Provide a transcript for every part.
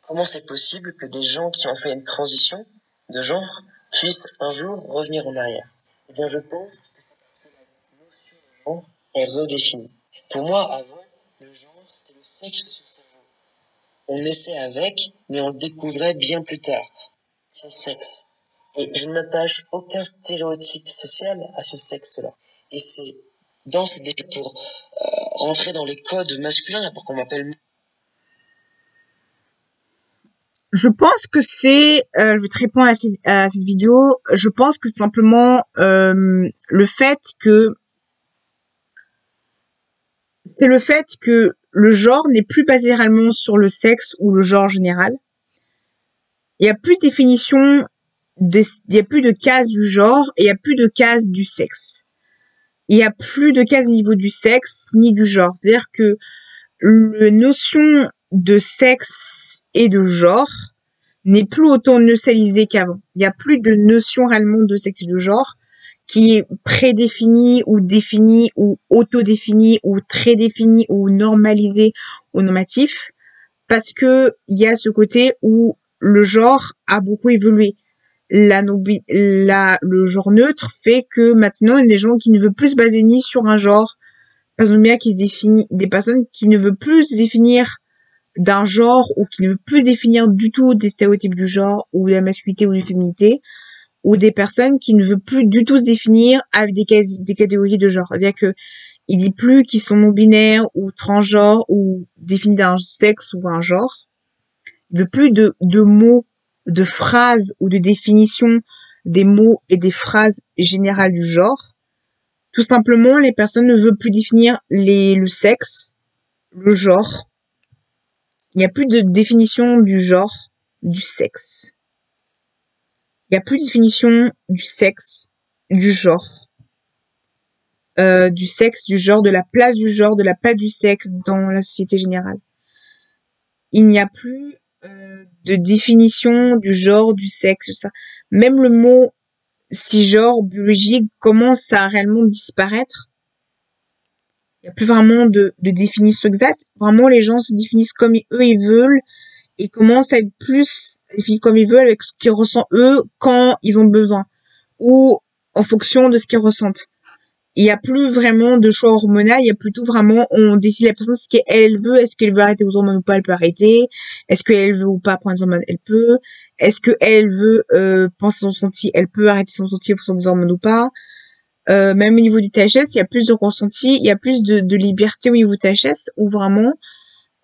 Comment c'est possible que des gens qui ont fait une transition de genre puissent un jour revenir en arrière? Eh bien, je pense que c'est parce que la notion de genre est redéfinie. Pour moi, avant, le genre, c'était le sexe de son cerveau. On naissait avec, mais on le découvrait bien plus tard, son sexe. Et je n'attache aucun stéréotype social à ce sexe-là. Et c'est dans cette étude pour rentrer dans les codes masculins, pour qu'on m'appelle. Je pense que je vais te répondre à cette vidéo, je pense que c'est simplement le fait que le genre n'est plus basé réellement sur le sexe ou le genre général. Il y a plus de définition, il y a plus de cases du genre et il y a plus de cases du sexe. Il y a plus de cases au niveau du sexe ni du genre. C'est-à-dire que la notion de sexe et de genre n'est plus autant neutralisée qu'avant. Il n'y a plus de notion réellement de sexe et de genre qui est prédéfinie ou définie ou autodéfinie ou très définie ou normalisée ou normatif, parce que il y a ce côté où le genre a beaucoup évolué. Le genre neutre fait que maintenant, il y a des gens qui ne veulent plus se baser ni sur un genre, des personnes qui ne veulent plus se définir d'un genre ou qui ne veut plus définir du tout des stéréotypes du genre ou de la masculinité ou de la féminité, ou des personnes qui ne veulent plus du tout se définir avec des catégories de genre. C'est-à-dire que il dit plus qu'ils sont non-binaires ou transgenres ou définis d'un sexe ou un genre. Il veut plus de mots, de phrases ou de définitions des mots et des phrases générales du genre. Tout simplement, les personnes ne veulent plus définir le sexe, le genre. Il n'y a plus de définition du genre, du sexe. Il n'y a plus de définition du sexe, du genre, du sexe, du genre, de la place du genre, de la place du sexe dans la société générale. Il n'y a plus de définition du genre, du sexe, ça. Même le mot cisgenre biologique commence à réellement disparaître. Il n'y a plus vraiment de définition exacte. Vraiment, les gens se définissent comme eux ils veulent et commencent à être plus définis comme ils veulent avec ce qu'ils ressentent eux quand ils ont besoin ou en fonction de ce qu'ils ressentent. Il y a plus vraiment de choix hormonal, il y a plutôt vraiment, on décide la personne ce qu'elle veut, est-ce qu'elle veut arrêter aux hormones ou pas, elle peut arrêter, est-ce qu'elle veut ou pas prendre des hormones, elle peut, est-ce qu'elle veut penser son ressenti, elle peut arrêter son ressenti en fonction des hormones ou pas. Même au niveau du THS, il y a plus de ressenti, il y a plus de liberté au niveau du THS, où vraiment,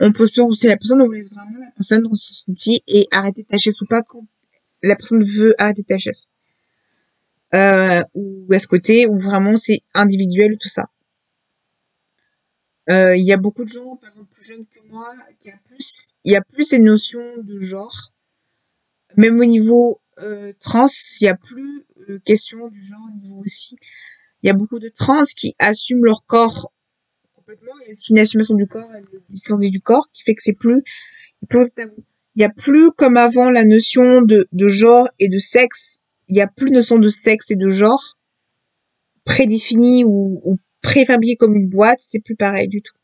on peut se ressentir la personne, on laisse vraiment la personne dans son ressenti et arrêter THS ou pas quand la personne veut arrêter THS. Ou à ce côté où vraiment c'est individuel tout ça. Il y a beaucoup de gens, par exemple plus jeunes que moi, il y a plus ces notions de genre. Même au niveau trans, il y a plus question du genre au niveau aussi. Il y a beaucoup de trans qui assument leur corps complètement. Il y a aussi une assumation du corps, une dissonance du corps qui fait que c'est plus tabou. Il y a plus comme avant la notion de genre et de sexe. Il y a plus de notion de sexe et de genre prédéfini ou préfabriqué comme une boîte, c'est plus pareil du tout.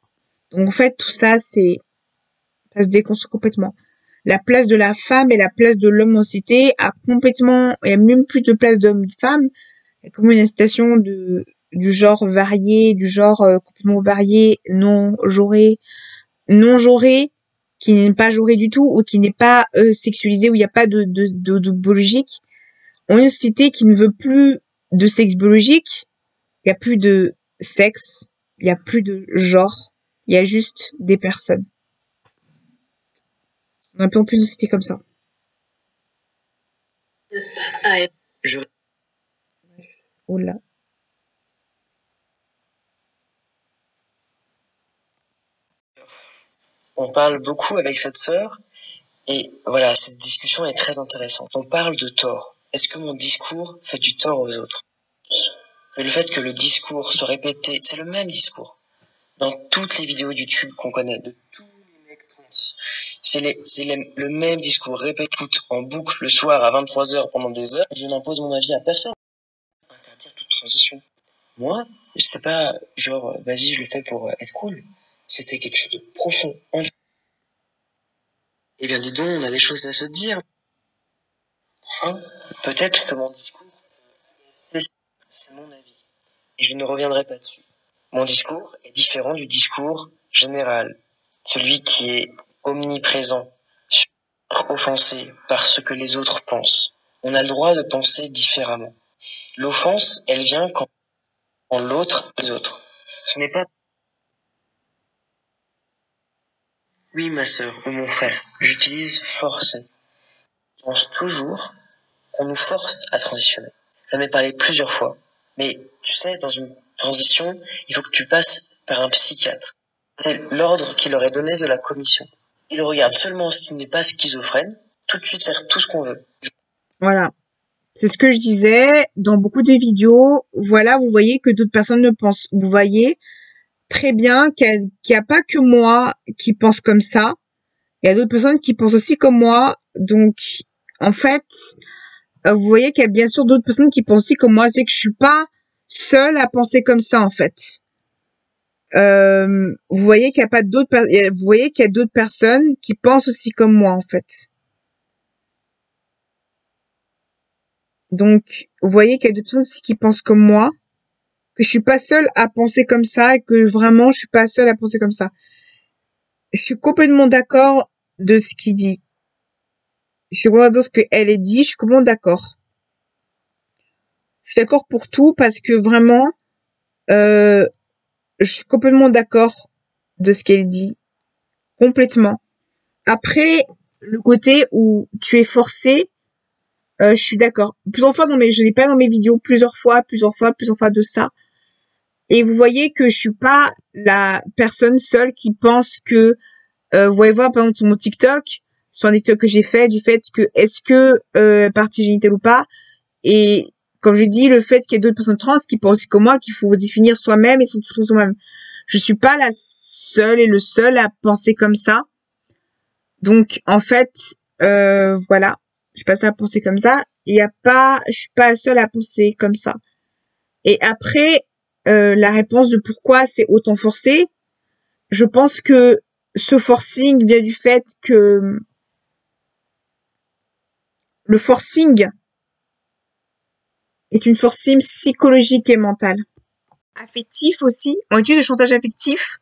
Donc en fait, tout ça, ça se déconstruit complètement. La place de la femme et la place de l'homme en cité il y a même plus de place d'homme et de femme. Il y a comme une incitation du genre varié, du genre complètement varié, non genré, qui n'est pas genré du tout, ou qui n'est pas sexualisé, où il n'y a pas de biologique. On est une société qui ne veut plus de sexe biologique. Il y a plus de sexe, il y a plus de genre, il y a juste des personnes. On a plus en plus de société comme ça. Oh là. On parle beaucoup avec cette sœur, et voilà, cette discussion est très intéressante. On parle de tort. Est-ce que mon discours fait du tort aux autres? Et le fait que le discours soit répété, c'est le même discours dans toutes les vidéos YouTube qu'on connaît, de tous les mecs trans. Le même discours répété en boucle le soir à 23h pendant des heures. Je n'impose mon avis à personne. Interdire toute transition. Moi, c'était pas genre, vas-y, je le fais pour être cool. C'était quelque chose de profond. Eh bien, dis donc, on a des choses à se dire. Hein? Peut-être que mon discours, c'est mon avis. Et je ne reviendrai pas dessus. Mon discours est différent du discours général. Celui qui est omniprésent, offensé par ce que les autres pensent. On a le droit de penser différemment. L'offense, elle vient quand l'autre, les autres. Ce n'est pas oui, ma sœur ou mon frère. J'utilise forcer. Je pense toujours qu'on nous force à transitionner. J'en ai parlé plusieurs fois. Mais tu sais, dans une transition, il faut que tu passes par un psychiatre. C'est l'ordre qu'il leur est donné de la commission. Il regarde seulement s'il n'est pas schizophrène, tout de suite faire tout ce qu'on veut. Voilà. C'est ce que je disais dans beaucoup de vidéos. Voilà, vous voyez que d'autres personnes le pensent. Vous voyez très bien qu'il n'y a pas que moi qui pense comme ça. Il y a d'autres personnes qui pensent aussi comme moi. Donc, en fait, vous voyez qu'il y a bien sûr d'autres personnes qui pensent aussi comme moi. C'est que je suis pas seule à penser comme ça, en fait. Vous voyez qu'il y a pas d'autres, vous voyez qu'il y a d'autres personnes qui pensent aussi comme moi, en fait. Donc, vous voyez qu'il y a d'autres personnes aussi qui pensent comme moi, que je suis pas seule à penser comme ça et que vraiment je suis pas seule à penser comme ça. Je suis complètement d'accord de ce qu'il dit. Je suis complètement d'accord de ce qu'elle a dit, je suis complètement d'accord. Je suis d'accord pour tout parce que vraiment, je suis complètement d'accord de ce qu'elle dit. Complètement. Après, le côté où tu es forcé, je suis d'accord. Plusieurs fois je l'ai pas dans mes vidéos, plusieurs fois de ça. Et vous voyez que je suis pas la personne seule qui pense que, vous voyez voir, par exemple, sur mon TikTok, sur un TikTok que j'ai fait, du fait que, est-ce que, partie génitale ou pas, et, comme je dis, le fait qu'il y ait d'autres personnes trans qui pensent aussi comme moi qu'il faut définir soi-même et sentir soi-même. Je suis pas la seule et le seul à penser comme ça. Donc, en fait, voilà. Je suis pas seule à penser comme ça. Je suis pas la seule à penser comme ça. Et après, la réponse de pourquoi c'est autant forcé, je pense que ce forcing vient du fait que le forcing est une forcing psychologique et mentale. Affectif aussi, on utilise le chantage affectif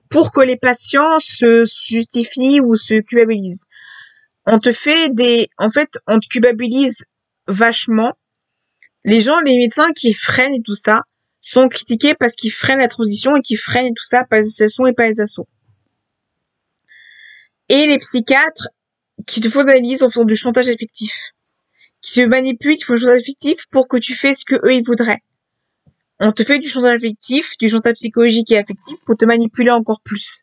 pour que les patients se justifient ou se culpabilisent. En fait, on te culpabilise vachement. Les médecins qui freinent et tout ça, sont critiqués parce qu'ils freinent la transition et qu'ils freinent et tout ça, pas les associations et pas les assos. Et les psychiatres qui te font des analyses en faisant du chantage affectif, qui te manipulent, qui font du chantage affectif pour que tu fasses ce que eux ils voudraient. On te fait du chantage affectif, du chantage psychologique et affectif pour te manipuler encore plus.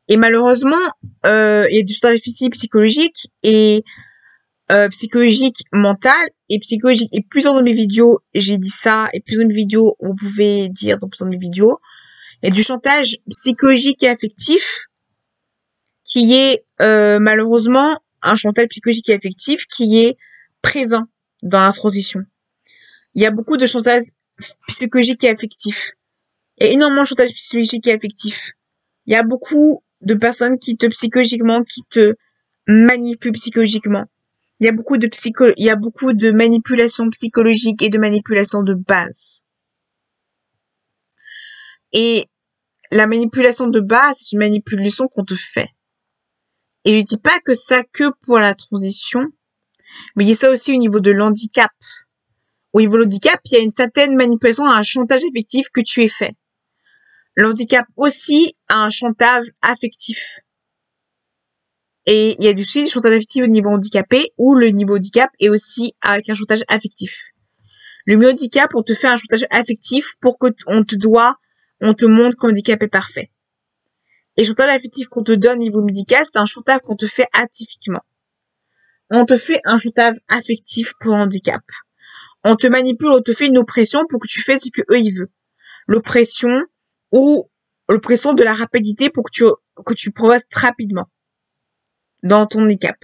Et malheureusement, il y a du chantage affectif psychologique et psychologique mental et psychologique. Et plusieurs de mes vidéos, j'ai dit ça, et plusieurs de mes vidéos, vous pouvez dire dans plusieurs de mes vidéos, il y a du chantage psychologique et affectif qui est malheureusement un chantage psychologique et affectif qui est présent dans la transition. Il y a beaucoup de chantage psychologique et affectif. Il y a énormément de chantage psychologique et affectif. Il y a beaucoup de personnes qui te manipulent psychologiquement. Il y a beaucoup de manipulation psychologique et de manipulation de base. Et la manipulation de base, c'est une manipulation qu'on te fait. Et je dis pas que ça que pour la transition, mais je dis ça aussi au niveau de l'handicap. Au niveau de l'handicap, il y a une certaine manipulation, un chantage affectif que tu es fait. L'handicap aussi a un chantage affectif. Et il y a aussi du chantage affectif au niveau handicapé, où le niveau handicap est aussi avec un chantage affectif. Le niveau handicap, on te fait un chantage affectif pour que on te montre que l'handicap est parfait. Et le chantage affectif qu'on te donne au niveau médical, c'est un chantage qu'on te fait actifiquement. On te fait un chantage affectif pour le handicap. On te manipule, on te fait une oppression pour que tu fasses ce que eux ils veulent. L'oppression ou l'oppression de la rapidité pour que tu progresses rapidement dans ton handicap.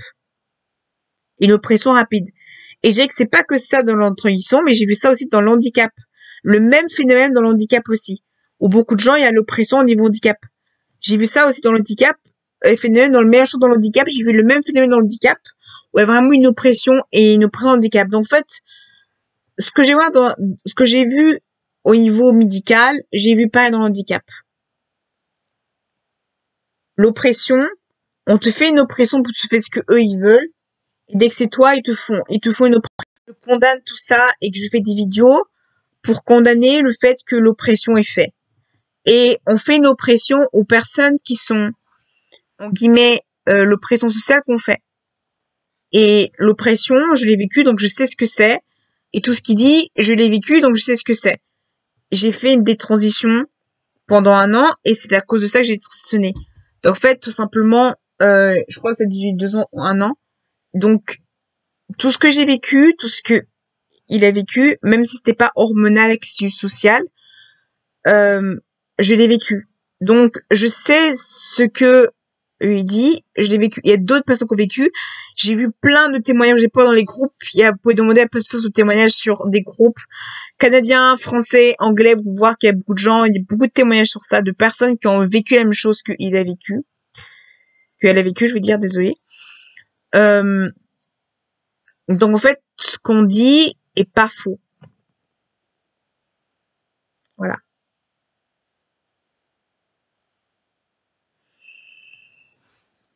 Une oppression rapide. Et je dirais que c'est pas que ça dans la transition, mais j'ai vu ça aussi dans l'handicap. Le même phénomène dans l'handicap aussi. Où beaucoup de gens, il y a l'oppression au niveau handicap. J'ai vu ça aussi dans l'handicap. phénomène dans le meilleur chose dans le handicap, j'ai vu le même phénomène dans le handicap, où il y a vraiment une oppression et une oppression handicap. Donc, en fait, ce que j'ai vu au niveau médical, j'ai vu pareil dans le handicap. L'oppression, on te fait une oppression pour que tu fais ce que eux ils veulent. Et dès que c'est toi, ils te font une oppression. Je condamne tout ça et que je fais des vidéos pour condamner le fait que l'oppression est faite. Et on fait une oppression aux personnes qui sont, en guillemets, l'oppression sociale qu'on fait. Et l'oppression, je l'ai vécu, donc je sais ce que c'est. Et tout ce qu'il dit, je l'ai vécu, donc je sais ce que c'est. J'ai fait des transitions pendant 1 an, et c'est à cause de ça que j'ai transitionné. Donc, en fait, tout simplement, je crois que ça a duré 2 ans ou 1 an. Donc, tout ce que j'ai vécu, tout ce que il a vécu, même si c'était pas hormonal, que c'était social, je l'ai vécu. Donc, je sais ce que il dit, je l'ai vécu. Il y a d'autres personnes qui ont vécu. J'ai vu plein de témoignages, j'ai pas dans les groupes. Vous pouvez demander à personne de témoignages sur des groupes canadiens, français, anglais. Vous pouvez voir qu'il y a beaucoup de gens, il y a beaucoup de témoignages sur ça, de personnes qui ont vécu la même chose qu'il a vécu. Qu'elle a vécu, je veux dire, désolé. Donc, en fait, ce qu'on dit est pas faux. Voilà.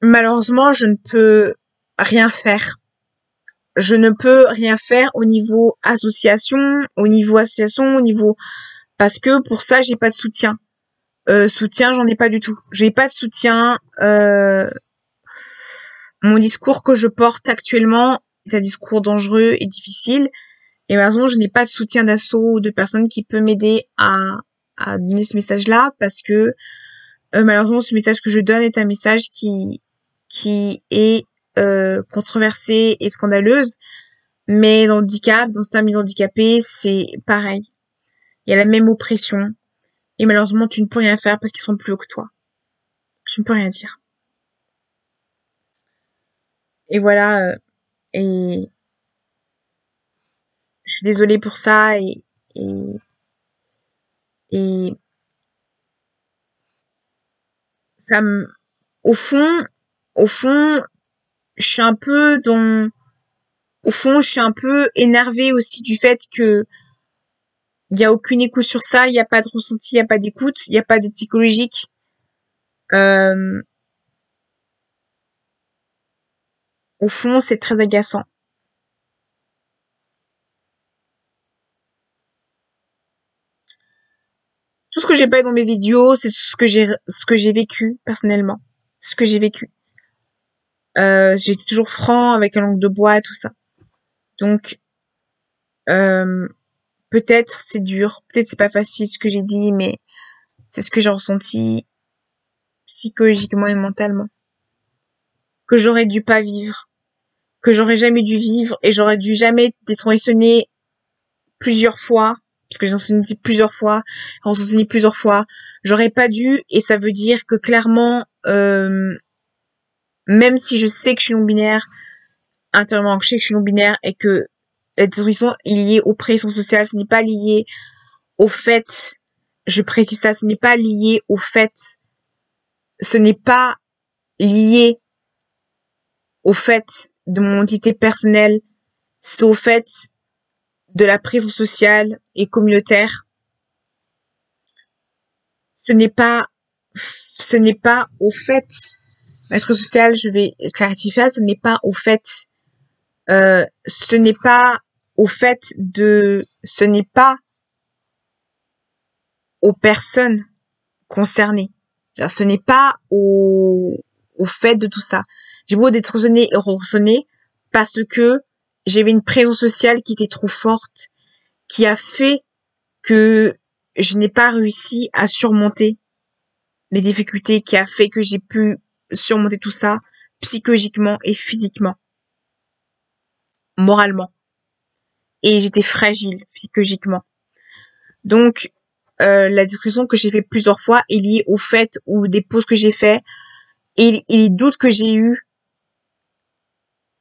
Malheureusement, je ne peux rien faire. Je ne peux rien faire au niveau association, parce que pour ça, j'ai pas de soutien. Soutien, j'en ai pas du tout. J'ai pas de soutien. Mon discours que je porte actuellement est un discours dangereux et difficile. Et malheureusement, je n'ai pas de soutien d'asso ou de personnes qui peut m'aider à donner ce message-là, parce que malheureusement, ce message que je donne est un message qui est controversé et scandaleuse. Mais dans le handicap, dans ce milieu handicapé, c'est pareil. Il y a la même oppression. Et malheureusement, tu ne peux rien faire parce qu'ils sont plus hauts que toi. Tu ne peux rien dire. Et voilà, et je suis désolée pour ça, et ça me, au fond, je suis un peu je suis un peu énervée aussi du fait que il y a aucune écoute sur ça, il y a pas de ressenti, il y a pas d'écoute, il y a pas d'aide psychologique. Au fond, c'est très agaçant. Tout ce que j'ai pas dans mes vidéos, c'est ce que j'ai vécu personnellement, ce que j'ai vécu. J'étais toujours franc avec la langue de bois et tout ça. Donc, peut-être c'est dur, peut-être c'est pas facile ce que j'ai dit, mais c'est ce que j'ai ressenti psychologiquement et mentalement. Que j'aurais dû pas vivre, que j'aurais jamais dû vivre, et j'aurais dû jamais être transitionné plusieurs fois, parce que j'ai transitionné plusieurs fois. J'aurais pas dû, et ça veut dire que clairement, même si je sais que je suis non-binaire, intérieurement, je sais que je suis non-binaire et que la transition est liée aux pressions sociales, ce n'est pas lié au fait, je précise ça, ce n'est pas lié au fait, ce n'est pas lié au fait de mon identité personnelle, c'est au fait de la pression sociale et communautaire. Ce n'est pas au fait, maître social, je vais clarifier, ce n'est pas au fait, ce n'est pas aux personnes concernées. Ce n'est pas au fait de tout ça. J'ai beau d'être raisonnée et raisonnée parce que j'avais une présence sociale qui était trop forte, qui a fait que je n'ai pas réussi à surmonter les difficultés, qui a fait que j'ai pu surmonter tout ça psychologiquement et physiquement, moralement. Et j'étais fragile psychologiquement. Donc, la discussion que j'ai fait plusieurs fois est liée au fait ou des pauses que j'ai fait et les doutes que j'ai eus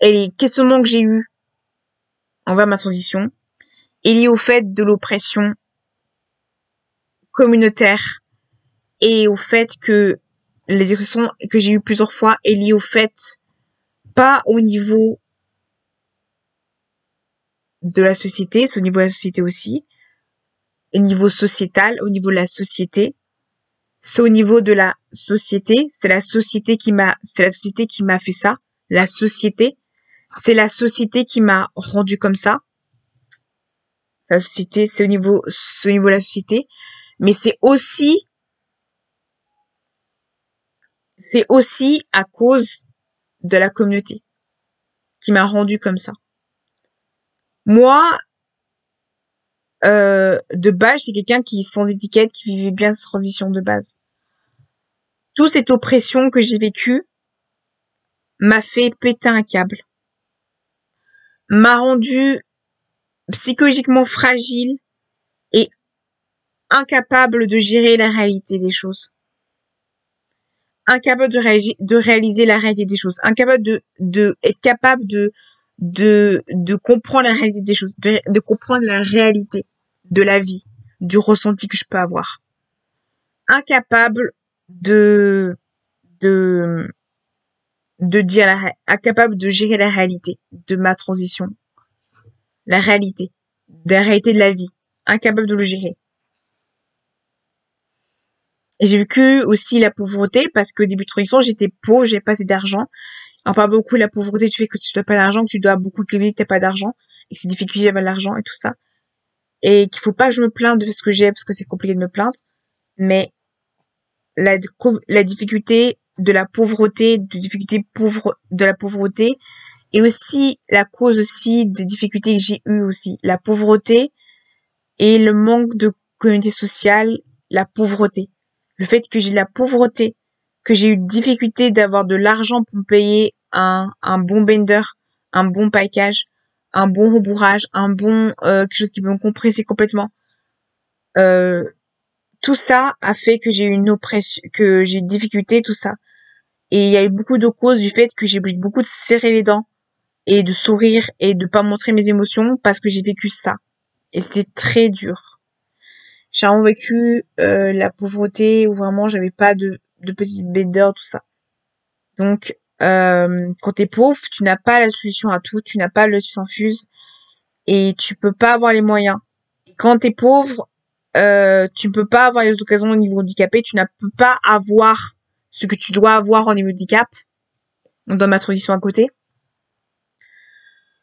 et les questionnements que j'ai eus envers ma transition est lié au fait de l'oppression communautaire et au fait que les dépressions que j'ai eues plusieurs fois est liée au fait, pas au niveau de la société, c'est au niveau de la société aussi, au niveau sociétal, au niveau de la société, c'est au niveau de la société, c'est la société qui m'a fait ça, la société, c'est la société qui m'a rendu comme ça. La société, c'est au niveau de la société, mais c'est aussi à cause de la communauté qui m'a rendu comme ça. Moi, de base, c'est quelqu'un qui, sans étiquette, qui vivait bien sa transition de base. Toute cette oppression que j'ai vécue m'a fait péter un câble, m'a rendu psychologiquement fragile et incapable de gérer la réalité des choses. Incapable de réaliser la réalité des choses. Incapable être capable de comprendre la réalité des choses. De comprendre la réalité de la vie, du ressenti que je peux avoir. Incapable de incapable de gérer la réalité de ma transition. La réalité de la vie. Incapable de le gérer. Et j'ai vécu aussi la pauvreté parce qu'au début de transition, j'étais pauvre, j'avais pas assez d'argent. On parle beaucoup de la pauvreté, tu fais que tu dois pas d'argent, que tu dois beaucoup que t'as pas d'argent, et que c'est difficile d'avoir de l'argent et tout ça. Et qu'il faut pas que je me plainde de ce que j'ai parce que c'est compliqué de me plaindre. Mais la difficulté de la pauvreté, de la pauvreté, et aussi la cause aussi de difficultés que j'ai eues aussi. La pauvreté et le manque de communauté sociale, la pauvreté. Le fait que j'ai de la pauvreté, que j'ai eu difficulté d'avoir de l'argent pour me payer un bon bender, un bon package, un bon rembourrage, quelque chose qui peut me compresser complètement. Tout ça a fait que j'ai eu une oppression, que j'ai une difficulté, tout ça. Et il y a eu beaucoup de causes du fait que j'ai beaucoup de serrer les dents et de sourire et de pas montrer mes émotions parce que j'ai vécu ça. Et c'était très dur. J'ai vraiment vécu la pauvreté où vraiment j'avais pas de petite bender, tout ça. Donc quand t'es pauvre, tu n'as pas la solution à tout, tu n'as pas le infuse et tu peux pas avoir les moyens. Et quand t'es pauvre, tu ne peux pas avoir les occasions au niveau handicapé, tu ne peux pas avoir ce que tu dois avoir au niveau handicap. Dans ma transition à côté.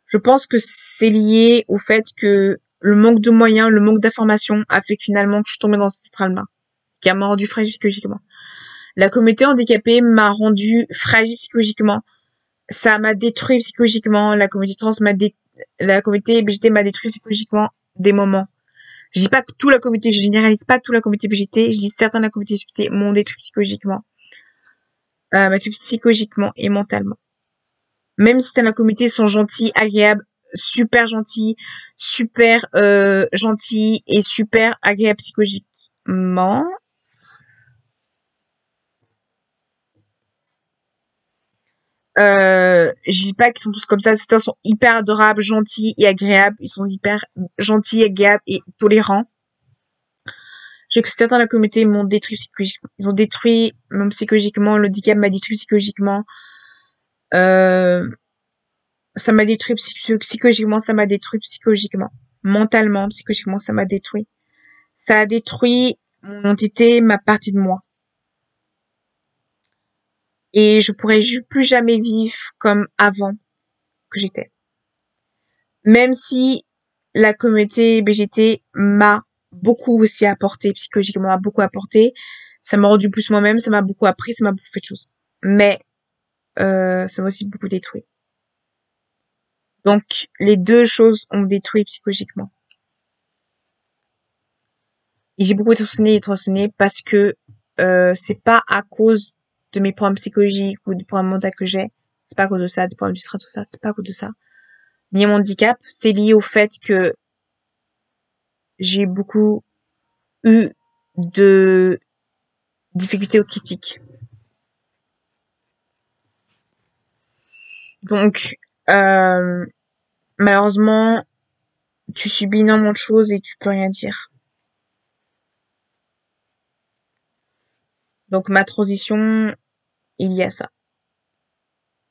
Je pense que c'est lié au fait que le manque de moyens, le manque d'informations a fait que finalement que je suis tombée dans ce trauma qui m'a rendu fragile psychologiquement. La communauté handicapée m'a rendu fragile psychologiquement. Ça m'a détruit psychologiquement. La communauté trans la communauté BGT m'a détruit psychologiquement des moments. Je dis pas que toute la communauté, je généralise pas toute la communauté BGT, je dis certains de la communauté BGT m'ont détruit psychologiquement. M'a détruit psychologiquement et mentalement. Même si certains de la communauté sont gentils, agréables, super gentils, super gentils et super agréables psychologiquement. Je dis pas qu'ils sont tous comme ça, certains sont hyper adorables, gentils et agréables, ils sont hyper gentils, agréables et tolérants. J'ai que certains de la communauté m'ont détruit psychologiquement. Ils ont détruit même psychologiquement, le handicap m'a détruit psychologiquement. Ça m'a détruit psychologiquement, ça m'a détruit psychologiquement. Mentalement, psychologiquement, ça m'a détruit. Ça a détruit mon entité, ma partie de moi. Et je pourrais plus jamais vivre comme avant que j'étais. Même si la communauté BGT m'a beaucoup aussi apporté, psychologiquement m'a beaucoup apporté, ça m'a rendu plus moi-même, ça m'a beaucoup appris, ça m'a beaucoup fait de choses. Mais ça m'a aussi beaucoup détruit. Donc les deux choses ont détruit psychologiquement. Et j'ai beaucoup été transitionnée parce que c'est pas à cause de mes problèmes psychologiques ou des problèmes mentaux que j'ai, c'est pas à cause de ça, des problèmes du stress, tout ça, c'est pas à cause de ça. Ni mon handicap, c'est lié au fait que j'ai beaucoup eu de difficultés aux critiques. Donc, malheureusement, tu subis énormément de choses et tu peux rien dire. Donc, ma transition est liée à ça.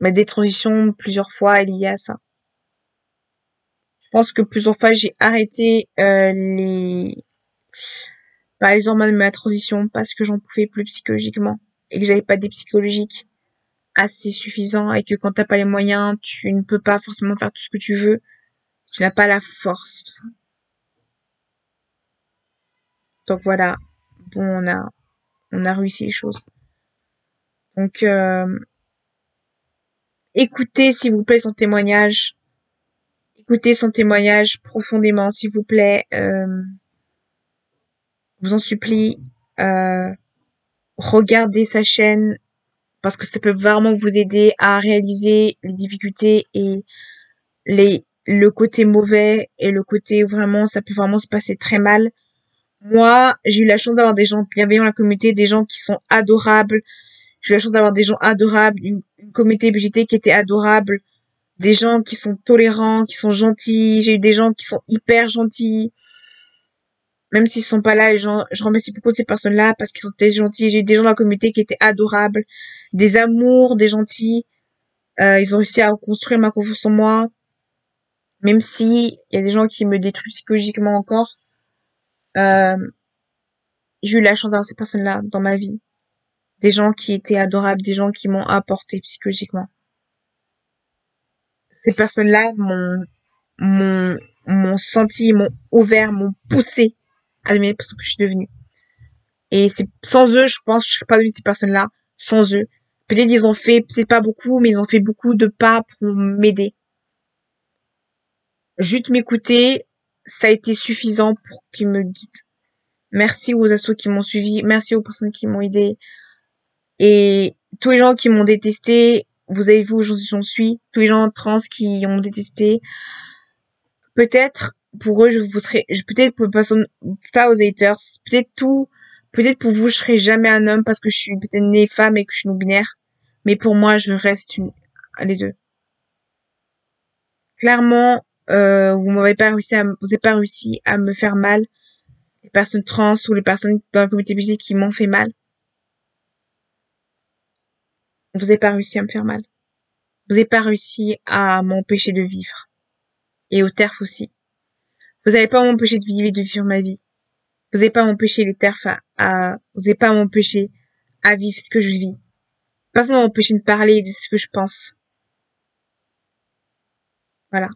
Mais des transitions plusieurs fois est liée à ça. Je pense que plusieurs fois j'ai arrêté par exemple ma transition parce que j'en pouvais plus psychologiquement et que j'avais pas des psychologiques assez suffisants et que quand t'as pas les moyens, tu ne peux pas forcément faire tout ce que tu veux. Tu n'as pas la force, tout ça. Donc voilà. Bon, on a réussi les choses. Donc, écoutez, s'il vous plaît, son témoignage. Écoutez son témoignage profondément, s'il vous plaît. Je vous en supplie. Regardez sa chaîne parce que ça peut vraiment vous aider à réaliser les difficultés et le côté mauvais et le côté où vraiment ça peut vraiment se passer très mal. Moi, j'ai eu la chance d'avoir des gens bienveillants dans la communauté, des gens qui sont adorables. J'ai eu la chance d'avoir des gens adorables, une communauté BGT qui était adorable, des gens qui sont tolérants, qui sont gentils. J'ai eu des gens qui sont hyper gentils. Même s'ils sont pas là, les gens, je remercie beaucoup ces personnes-là parce qu'ils sont très gentils. J'ai eu des gens dans la communauté qui étaient adorables, des amours, des gentils. Ils ont réussi à construire ma confiance en moi. Même si il y a des gens qui me détruisent psychologiquement encore. J'ai eu la chance d'avoir ces personnes-là dans ma vie. Des gens qui étaient adorables, des gens qui m'ont apporté psychologiquement. Ces personnes-là m'ont senti, m'ont ouvert, m'ont poussé à devenir la personne que je suis devenue. Et c'est, sans eux, je pense, que je serais pas devenue ces personnes-là. Sans eux. Peut-être ils ont fait, peut-être pas beaucoup, mais ils ont fait beaucoup de pas pour m'aider. Juste m'écouter, ça a été suffisant pour qu'ils me guident. Merci aux assos qui m'ont suivi, merci aux personnes qui m'ont aidé. Et tous les gens qui m'ont détesté, vous avez vu où j'en suis, tous les gens trans qui m'ont détesté, peut-être pour eux, peut-être pour personne, pas aux haters, peut-être pour vous, je serai jamais un homme parce que je suis peut-être née femme et que je suis non-binaire. Mais pour moi, je reste les deux. Clairement, vous n'avez pas réussi à me faire mal. Les personnes trans ou les personnes dans la communauté LGBT qui m'ont fait mal. Vous n'avez pas réussi à me faire mal. Vous n'avez pas réussi à m'empêcher de vivre. Et au TERF aussi. Vous n'avez pas m'empêché de vivre et de vivre ma vie. Vous n'avez pas m'empêché les TERF vous n'avez pas m'empêché à vivre ce que je vis. Personne ne m'a empêché de parler de ce que je pense. Voilà.